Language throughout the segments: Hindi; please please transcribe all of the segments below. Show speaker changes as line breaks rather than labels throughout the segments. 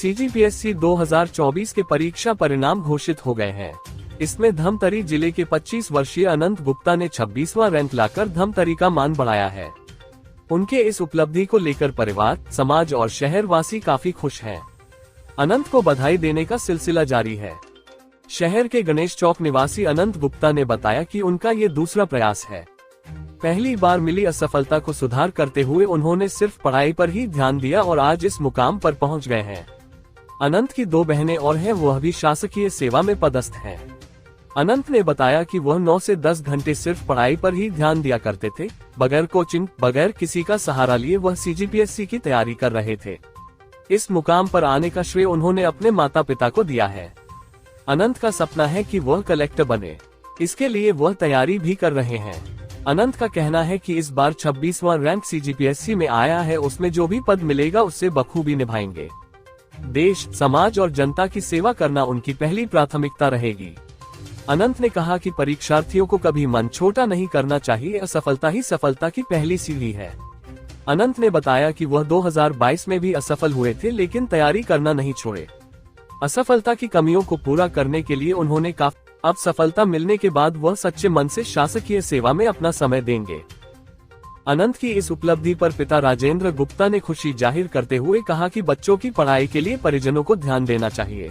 सीजीपीएससी 2024 के परीक्षा परिणाम घोषित हो गए हैं। इसमें धमतरी जिले के 25 वर्षीय अनंत गुप्ता ने 26वां रैंक लाकर धमतरी का मान बढ़ाया है। उनके इस उपलब्धि को लेकर परिवार, समाज और शहरवासी काफी खुश हैं। अनंत को बधाई देने का सिलसिला जारी है। शहर के गणेश चौक निवासी अनंत गुप्ता ने बताया कि उनका ये दूसरा प्रयास है। पहली बार मिली असफलता को सुधार करते हुए उन्होंने सिर्फ पढ़ाई पर ही ध्यान दिया और आज इस मुकाम पर पहुंच गए हैं। अनंत की 2 बहनें और हैं, वह भी शासकीय सेवा में पदस्थ हैं। अनंत ने बताया कि वह 9 से 10 घंटे सिर्फ पढ़ाई पर ही ध्यान दिया करते थे। बगैर कोचिंग, बगैर किसी का सहारा लिए वह सीजीपीएससी की तैयारी कर रहे थे। इस मुकाम पर आने का श्रेय उन्होंने अपने माता पिता को दिया है। अनंत का सपना है कि वह कलेक्टर बने। इसके लिए वह तैयारी भी कर रहे हैं। अनंत का कहना है कि इस बार 26वां रैंक सीजीपीएससी में आया है, उसमें जो भी पद मिलेगा उससे बखूबी निभाएंगे। देश, समाज और जनता की सेवा करना उनकी पहली प्राथमिकता रहेगी। अनंत ने कहा कि परीक्षार्थियों को कभी मन छोटा नहीं करना चाहिए, असफलता ही सफलता की पहली सीढ़ी है। अनंत ने बताया कि वह 2022 में भी असफल हुए थे, लेकिन तैयारी करना नहीं छोड़े। असफलता की कमियों को पूरा करने के लिए उन्होंने अब सफलता मिलने के बाद वह सच्चे मन से शासकीय सेवा में अपना समय देंगे। अनंत की इस उपलब्धि पर पिता राजेंद्र गुप्ता ने खुशी जाहिर करते हुए कहा कि बच्चों की पढ़ाई के लिए परिजनों को ध्यान देना चाहिए।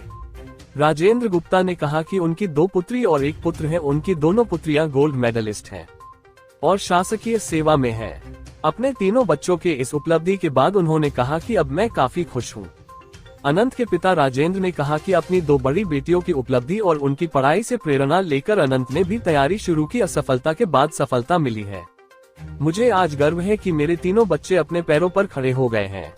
राजेंद्र गुप्ता ने कहा कि उनकी 2 पुत्री और 1 पुत्र है। उनकी दोनों पुत्रियां गोल्ड मेडलिस्ट हैं और शासकीय सेवा में हैं। अपने तीनों बच्चों के इस उपलब्धि के बाद उन्होंने कहा कि अब मैं काफी खुश हूं। अनंत के पिता राजेंद्र ने कहा कि अपनी 2 बड़ी बेटियों की उपलब्धि और उनकी पढ़ाई से प्रेरणा लेकर अनंत ने भी तैयारी शुरू की। असफलता के बाद सफलता मिली है। मुझे आज गर्व है कि मेरे तीनों बच्चे अपने पैरों पर खड़े हो गए हैं।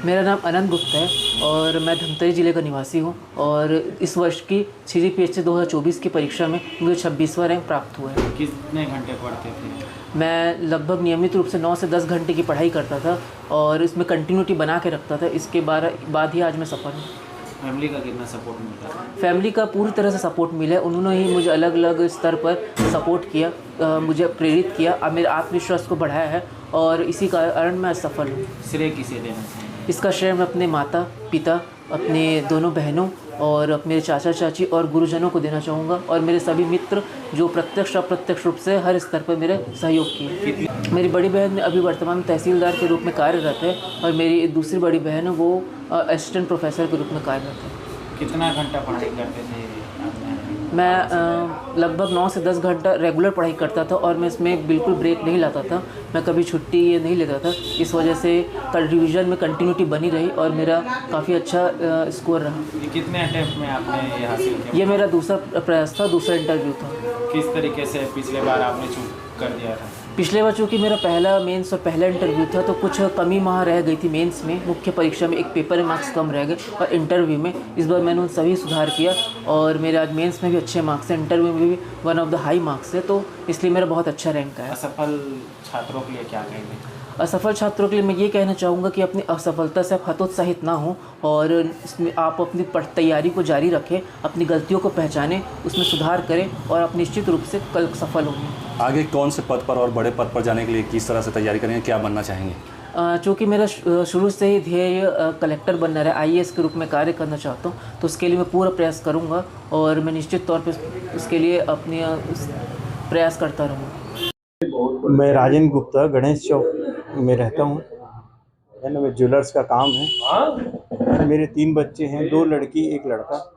मेरा नाम अनंत गुप्ता है और मैं धमतरी जिले का निवासी हूँ और इस वर्ष की सीजीपीएससी 2024 की परीक्षा में मुझे 26वां रैंक प्राप्त हुआ है।
कितने घंटे पढ़ते थे?
मैं लगभग नियमित रूप से 9 से 10 घंटे की पढ़ाई करता था और इसमें कंटिन्यूटी बना के रखता था। इसके बाद ही आज मैं सफल हूँ।
फैमिली का कितना सपोर्ट मिला?
फैमिली का पूरी तरह से सपोर्ट मिला है। उन्होंने ही मुझे अलग अलग स्तर पर सपोर्ट किया, मुझे प्रेरित किया, मेरे आत्मविश्वास को बढ़ाया है और इसी कारण मैं सफल हूँ।
श्रेय किसे देना चाहिए?
इसका श्रेय मैं अपने माता पिता, अपने दोनों बहनों और मेरे चाचा चाची और गुरुजनों को देना चाहूँगा और मेरे सभी मित्र जो प्रत्यक्ष अप्रत्यक्ष रूप से हर स्तर पर मेरे सहयोग किए। मेरी बड़ी बहन अभी वर्तमान में तहसीलदार के रूप में कार्यरत है और मेरी दूसरी बड़ी बहन है वो असिस्टेंट प्रोफेसर के रूप में कार्यरत है।
कितना घंटा पढ़ाई करते थे?
मैं लगभग 9 से 10 घंटा रेगुलर पढ़ाई करता था और मैं इसमें बिल्कुल ब्रेक नहीं लाता था। मैं कभी छुट्टी ये नहीं लेता था। इस वजह से रिवीजन में कंटिन्यूटी बनी रही और मेरा काफ़ी अच्छा स्कोर रहा।
ये कितने अटेम्प्ट में आपने ये हासिल किया?
ये मेरा दूसरा प्रयास था, दूसरा इंटरव्यू था।
किस तरीके से पिछले बार आपने चूक कर दिया था?
पिछले बार चूँकि मेरा पहला मेंस और पहला इंटरव्यू था तो कुछ कमी वहाँ रह गई थी। मेंस में मुख्य परीक्षा में एक पेपर में मार्क्स कम रह गए और इंटरव्यू में इस बार मैंने उन सभी सुधार किया और मेरे आज मेंस में भी अच्छे मार्क्स हैं, इंटरव्यू में भी one of the high marks है, तो इसलिए मेरा बहुत अच्छा रैंक है।
असफल छात्रों के लिए क्या कहेंगे?
असफल छात्रों के लिए मैं ये कहना चाहूँगा कि अपनी असफलता से आप हतोत्साहित ना हो और इसमें आप अपनी तैयारी को जारी रखें, अपनी गलतियों को पहचानें, उसमें सुधार करें और आप निश्चित रूप से कल सफल होंगे।
आगे कौन से पद पर और बड़े पद पर जाने के लिए किस तरह से तैयारी करेंगे, क्या बनना चाहेंगे?
चूँकि मेरा शुरू से ही ध्येय कलेक्टर बनना रहा, आईएएस के रूप में कार्य करना चाहता हूँ, तो उसके लिए मैं पूरा प्रयास करूँगा और मैं निश्चित तौर पर उसके लिए अपने प्रयास करता रहूँगा।
मैं राजेंद्र गुप्ता गणेश चौक में रहता हूँ, है ना। मैं ज्वेलर्स का काम है। मेरे 3 बच्चे हैं, 2 लड़की 1 लड़का।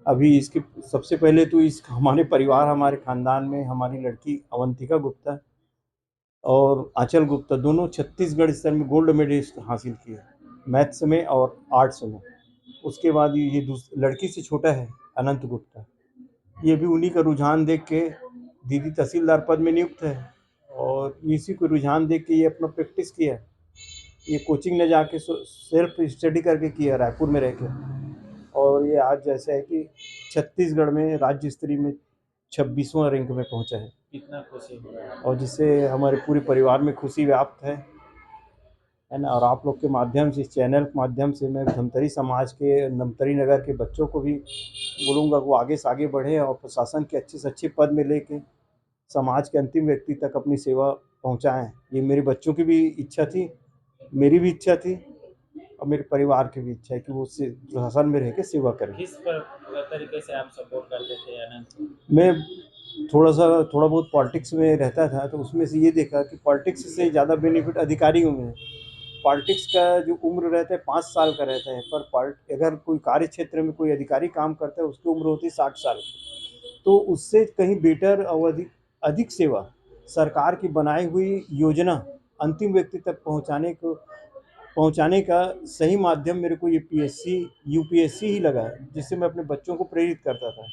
अभी इसके सबसे पहले तो हमारे परिवार, हमारे ख़ानदान में हमारी लड़की अवंतिका गुप्ता और आंचल गुप्ता दोनों छत्तीसगढ़ स्तर में गोल्ड मेडलिस्ट हासिल किए, मैथ्स में और आर्ट्स में। उसके बाद ये लड़की से छोटा है अनंत गुप्ता, ये भी उन्हीं का रुझान देख के दीदी तहसीलदार पद में नियुक्त है और इसी को रुझान देख के ये अपना प्रैक्टिस किया है। ये कोचिंग न जाके सेल्फ स्टडी करके किया रायपुर में रह के, और ये आज जैसा है कि छत्तीसगढ़ में राज्य स्तरीय में 26वां रैंक में पहुंचा है।
कितना खुशी है
और जिससे हमारे पूरे परिवार में खुशी व्याप्त है ना। और आप लोग के माध्यम से, इस चैनल के माध्यम से मैं धमतरी समाज के, धमतरी नगर के बच्चों को भी बोलूँगा वो आगे से आगे बढ़े और प्रशासन के अच्छे से अच्छे पद में लेके समाज के अंतिम व्यक्ति तक अपनी सेवा पहुंचाएं। ये मेरे बच्चों की भी इच्छा थी, मेरी भी इच्छा थी और मेरे परिवार की भी इच्छा है कि वो शासन में रह के सेवा करें।
किस तरीके से आप सपोर्ट करते थे अनंत को?
मैं थोड़ा बहुत पॉलिटिक्स में रहता था, तो उसमें से ये देखा कि पॉलिटिक्स से ज़्यादा बेनिफिट अधिकारियों में है। पॉलिटिक्स का जो उम्र रहता है 5 साल का रहता है, पर अगर कोई कार्य क्षेत्र में कोई अधिकारी काम करता है उसकी उम्र होती है 60 साल की। तो उससे कहीं बेटर और अधिक सेवा सरकार की बनाई हुई योजना अंतिम व्यक्ति तक पहुंचाने का सही माध्यम मेरे को ये पीएससी यूपीएससी ही लगा है, जिससे मैं अपने बच्चों को प्रेरित करता था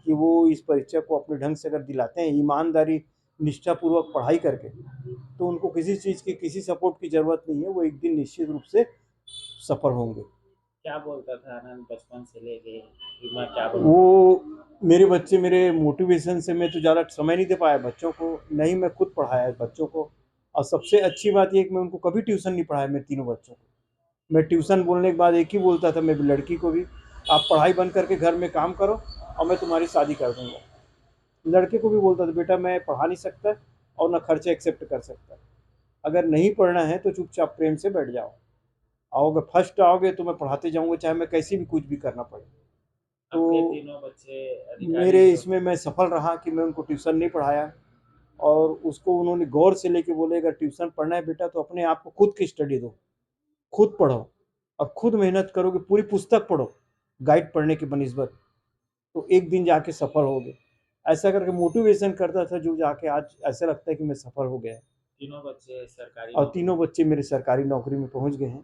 कि वो इस परीक्षा को अपने ढंग से अगर दिलाते हैं, ईमानदारी निष्ठापूर्वक पढ़ाई करके, तो उनको किसी चीज़ की किसी सपोर्ट की ज़रूरत नहीं है, वो एक दिन निश्चित रूप से सफल होंगे।
क्या बोलता था आनंद बचपन से लेके कि मैं क्या बनूं?
वो मेरे बच्चे मेरे मोटिवेशन से, मैं तो ज़्यादा समय नहीं दे पाया बच्चों को, नहीं मैं खुद पढ़ाया बच्चों को। और सबसे अच्छी बात ये है कि मैं उनको कभी ट्यूशन नहीं पढ़ाया, मैं तीनों बच्चों को। मैं ट्यूशन बोलने के बाद एक ही बोलता था मैं लड़की को भी, आप पढ़ाई बंद करके घर में काम करो और मैं तुम्हारी शादी कर दूँगा। लड़के को भी बोलता था बेटा मैं पढ़ा नहीं सकता और ना खर्चा एक्सेप्ट कर सकता, अगर नहीं पढ़ना है तो चुपचाप प्रेम से बैठ जाओ, आओगे फर्स्ट आओगे तो मैं पढ़ाते जाऊँगा, चाहे मैं कैसी भी कुछ भी करना पड़े।
आपके
तो
तीनों बच्चे अधिकारी
मेरे इसमें मैं सफल रहा कि मैं उनको ट्यूशन नहीं पढ़ाया, और उसको उन्होंने गौर से लेके बोले अगर ट्यूशन पढ़ना है बेटा तो अपने आप को खुद की स्टडी दो, खुद पढ़ो और खुद मेहनत करोगे, पूरी पुस्तक पढ़ो गाइड पढ़ने की बनिस्बत, तो एक दिन जाके सफल होगे। ऐसा करके मोटिवेशन करता था, जो जाके आज ऐसा लगता है कि मैं सफल हो गया।
तीनों बच्चे सरकारी
और तीनों बच्चे मेरे सरकारी नौकरी में पहुंच गए हैं।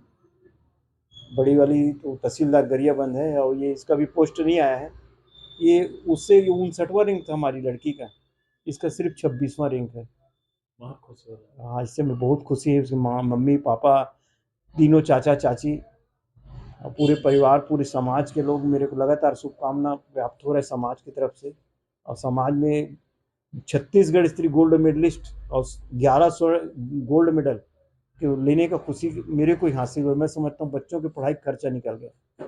बड़ी वाली तो तहसीलदार गरियाबंद है और ये इसका भी पोस्ट नहीं आया है, ये उससे 59वां रैंक था हमारी लड़की का, इसका सिर्फ 26वां रैंक है।
बहुत खुश हो रहा है।
हाँ, इससे मैं बहुत खुशी है। उसकी माँ मम्मी पापा तीनों चाचा चाची और पूरे परिवार पूरे समाज के लोग, मेरे को लगातार शुभकामना प्राप्त हो रहा है समाज की तरफ से। और समाज में छत्तीसगढ़ स्त्री गोल्ड मेडलिस्ट और 11 स्वर्ण गोल्ड मेडल लेने का खुशी मेरे को ही हासिल हुआ। मैं समझता हूँ बच्चों की पढ़ाई खर्चा निकल गया।